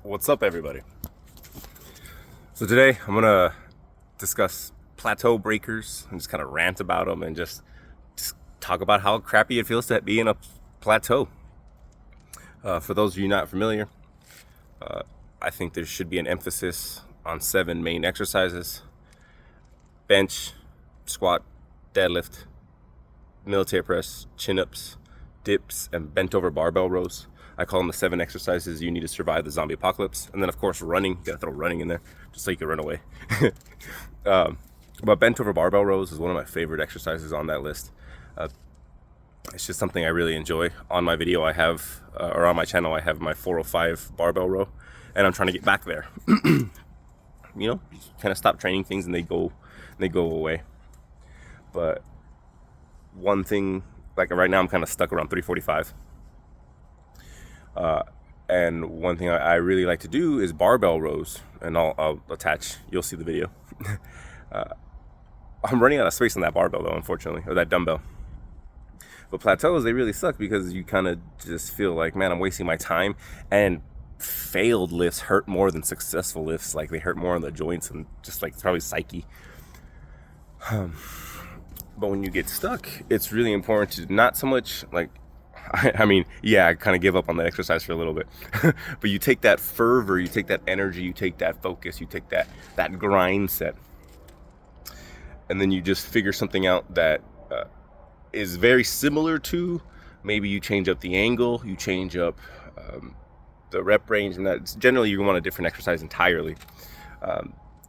What's up, everybody? So today I'm gonna discuss plateau breakers and just kind of rant about them and just talk about how crappy it feels to be in a plateau. For those of you not familiar, I think there should be an emphasis on 7 main exercises: bench, squat, deadlift, military press, chin-ups, dips, and bent over barbell rows. I call them the 7 exercises you need to survive the zombie apocalypse. And then, of course, running. You gotta throw running in there just so you can run away. But bent over barbell rows is one of my favorite exercises on that list. It's just something I really enjoy. On my video, I have, or on my channel, I have my 405 barbell row, and I'm trying to get back there. You know, kind of stop training things and they go away. But one thing, like right now, I'm kind of stuck around 345. And one thing I really like to do is barbell rows, and I'll attach, you'll see the video. I'm running out of space on that barbell though, unfortunately, or that dumbbell. But plateaus, they really suck because you kind of just feel like, man, I'm wasting my time, and failed lifts hurt more than successful lifts. Like, they hurt more on the joints and just like probably psyche. But when you get stuck, it's really important to not so much like, I mean, yeah, I kind of give up on that exercise for a little bit. But you take that fervor, you take that energy, you take that focus, you take that grind set, and then you just figure something out that is very similar to, maybe you change up the angle, you change up the rep range, and that's generally you want a different exercise entirely.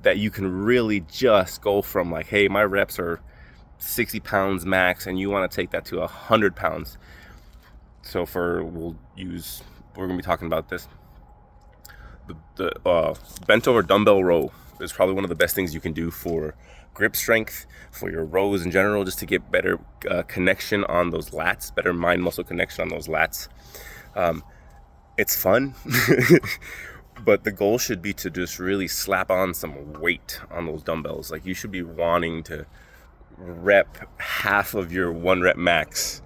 That you can really just go from like, hey, my reps are 60 pounds max, and you want to take that to 100 pounds. So we're gonna be talking about this. The bent over dumbbell row is probably one of the best things you can do for grip strength, for your rows in general, just to get better connection on those lats, better mind muscle connection on those lats. It's fun, but the goal should be to just really slap on some weight on those dumbbells. Like, you should be wanting to rep half of your 1 rep max.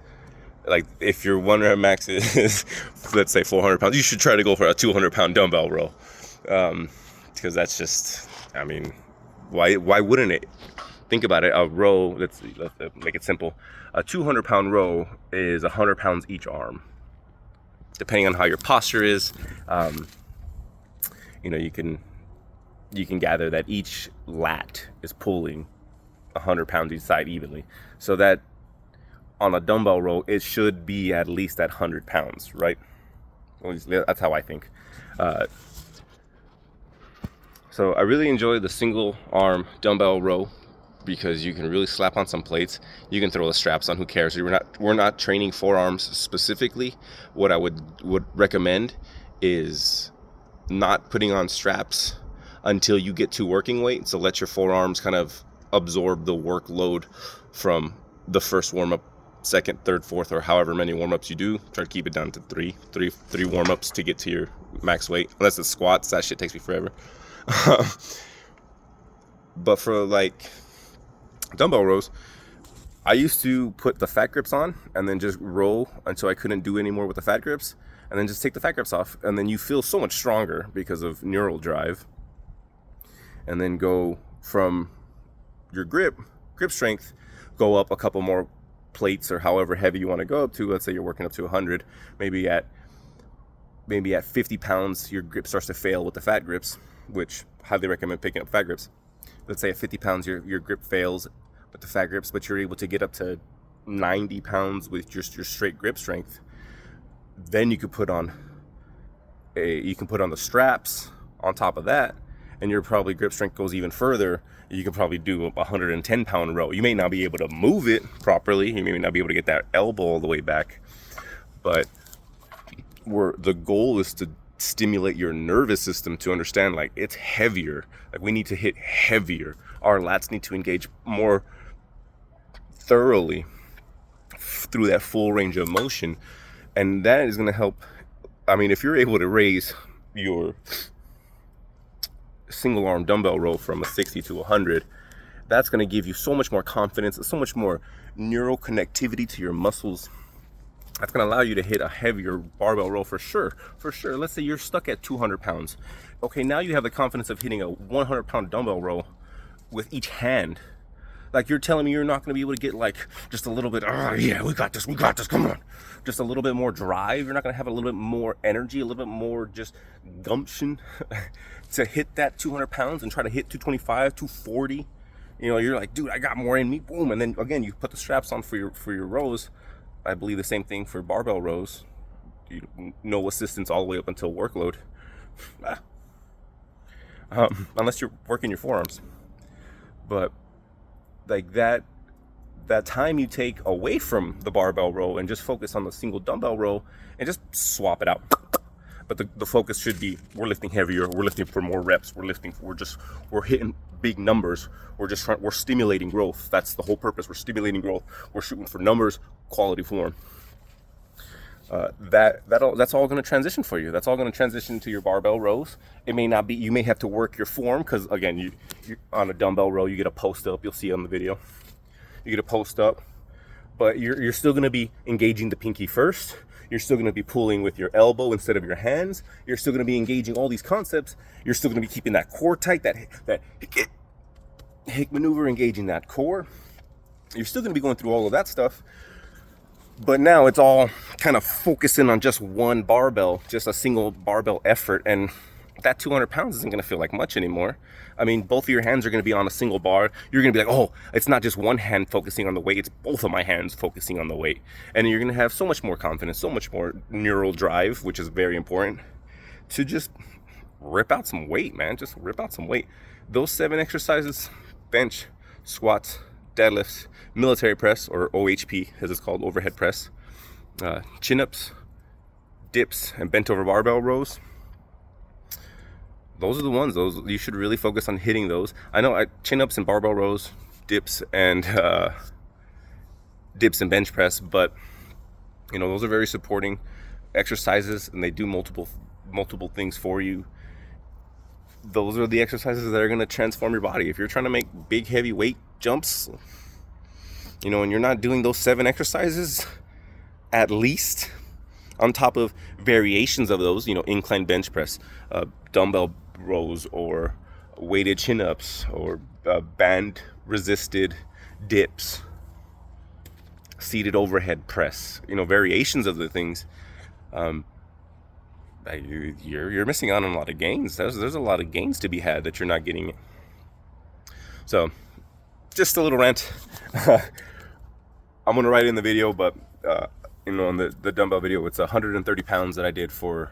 Like, if your 1 rep max is let's say 400 pounds, you should try to go for a 200 pound dumbbell row, because that's just, I mean, why wouldn't it? Think about it. A row, let's make it simple. A 200 pound row is 100 pounds each arm, depending on how your posture is. You know, you can gather that each lat is pulling 100 pounds each side evenly, so that on a dumbbell row, it should be at least at 100 pounds, right? Well, that's how I think. So I really enjoy the single arm dumbbell row because you can really slap on some plates. You can throw the straps on, who cares? We're not training forearms specifically. What I would recommend is not putting on straps until you get to working weight. So let your forearms kind of absorb the workload from the first warm-up, second, third, fourth, or however many warm-ups you do. Try to keep it down to three warm-ups to get to your max weight. Unless it's squats, that shit takes me forever. But for like dumbbell rows, I used to put the fat grips on and then just row until I couldn't do any more with the fat grips, and then just take the fat grips off, and then you feel so much stronger because of neural drive. And then go from your grip strength, go up a couple more plates, or however heavy you want to go up to. Let's say you're working up to 100, maybe at 50 pounds your grip starts to fail with the fat grips, which highly recommend picking up fat grips. Let's say at 50 pounds your grip fails with the fat grips, but you're able to get up to 90 pounds with just your straight grip strength. Then you could put on the straps on top of that, and your probably grip strength goes even further. You can probably do a 110 pound row. You may not be able to move it properly. You may not be able to get that elbow all the way back, but the goal is to stimulate your nervous system to understand, like, it's heavier. Like, we need to hit heavier. Our lats need to engage more thoroughly through that full range of motion. And that is going to help. I mean, if you're able to raise your single arm dumbbell row from a 60 to 100, that's going to give you so much more confidence, so much more neural connectivity to your muscles, That's going to allow you to hit a heavier barbell row for sure. For sure. Let's say you're stuck at 200 pounds. Okay, now you have the confidence of hitting a 100-pound dumbbell row with each hand. Like, you're telling me you're not going to be able to get like just a little bit, oh yeah, we got this, come on. Just a little bit more drive. You're not going to have a little bit more energy, a little bit more just gumption to hit that 200 pounds and try to hit 225, 240. You know, you're like, dude, I got more in me, boom. And then again, you put the straps on for your rows. I believe the same thing for barbell rows. No assistance all the way up until workload. Unless you're working your forearms. But like that time you take away from the barbell row and just focus on the single dumbbell row and just swap it out. But the focus should be, we're lifting heavier, we're lifting for more reps, we're hitting big numbers, we're stimulating growth. That's the whole purpose. We're stimulating growth. We're shooting for numbers, quality form. That's all going to transition for you. That's all going to transition to your barbell rows. It may not be, you may have to work your form, because again, you on a dumbbell row, you get a post up. You'll see on the video, you get a post up, but you're still going to be engaging the pinky first. You're still going to be pulling with your elbow instead of your hands. You're still going to be engaging all these concepts. You're still going to be keeping that core tight, that hick maneuver, engaging that core. You're still going to be going through all of that stuff. But now it's all kind of focusing on just one barbell, just a single barbell effort. And that 200 pounds isn't going to feel like much anymore. I mean, both of your hands are going to be on a single bar. You're going to be like, oh, it's not just one hand focusing on the weight. It's both of my hands focusing on the weight. And you're going to have so much more confidence, so much more neural drive, which is very important, to just rip out some weight, man. Just rip out some weight. Those 7 exercises, bench, squats, deadlifts, military press, or OHP as it's called, overhead press, chin-ups, dips, and bent over barbell rows. Those are the ones. Those you should really focus on hitting those. I know chin-ups and barbell rows, dips and bench press, but you know, those are very supporting exercises, and they do multiple things for you. Those are the exercises that are going to transform your body. If you're trying to make big heavy weight jumps, you know, and you're not doing those 7 exercises at least, on top of variations of those, you know, incline bench press, dumbbell rows, or weighted chin-ups, or band resisted dips, seated overhead press, you know, variations of the things, you're missing out on a lot of gains. There's a lot of gains to be had that you're not getting. So just a little rant. I'm gonna write in the video, but you know, on the dumbbell video, it's 130 pounds that I did for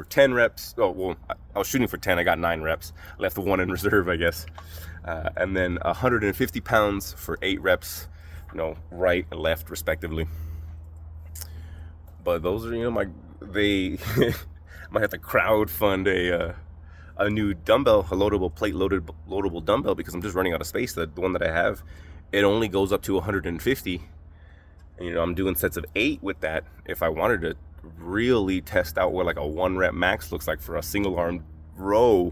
10 reps. Oh, well, I was shooting for 10. I got 9 reps. Left the 1 in reserve, I guess. And then 150 pounds for 8 reps, you know, right and left respectively. But those are, you know, they might have to crowdfund a new dumbbell, a loadable plate loadable dumbbell, because I'm just running out of space. The one that I have, it only goes up to 150. And, you know, I'm doing sets of 8 with that. If I wanted to really test out what like a 1 rep max looks like for a single arm row,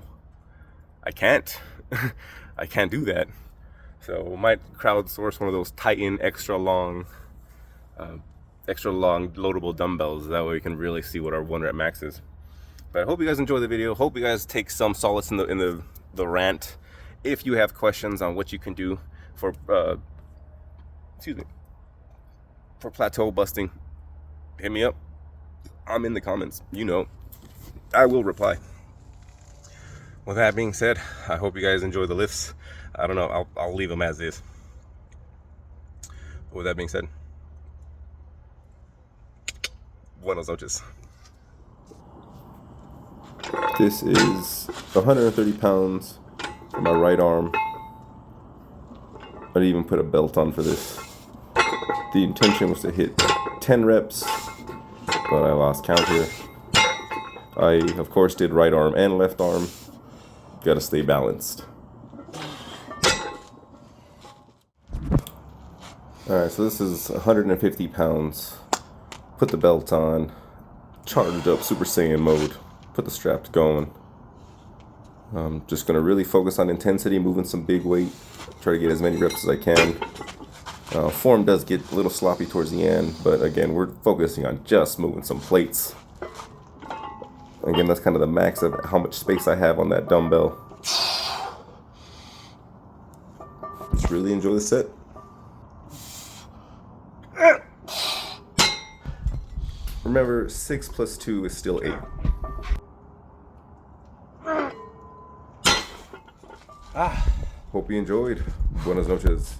I can't. I can't do that. So I might crowdsource one of those Titan extra long loadable dumbbells. That way we can really see what our 1 rep max is. But I hope you guys enjoy the video. Hope you guys take some solace in the rant. If you have questions on what you can do for for plateau busting, hit me up. I'm in the comments. You know, I will reply. With that being said, I hope you guys enjoy the lifts. I don't know, I'll leave them as is. With that being said, buenos noches. This is 130 pounds for my right arm. I didn't even put a belt on for this. The intention was to hit 10 reps, but I lost count here. I, of course, did right arm and left arm. Gotta stay balanced. Alright, so this is 150 pounds. Put the belt on. Charged up Super Saiyan mode. Put the straps going. I'm just gonna really focus on intensity, moving some big weight. Try to get as many reps as I can. Form does get a little sloppy towards the end, but again, we're focusing on just moving some plates. Again, that's kind of the max of how much space I have on that dumbbell. Just really enjoy the set. Remember, 6 plus 2 is still 8. Hope you enjoyed. Buenas noches.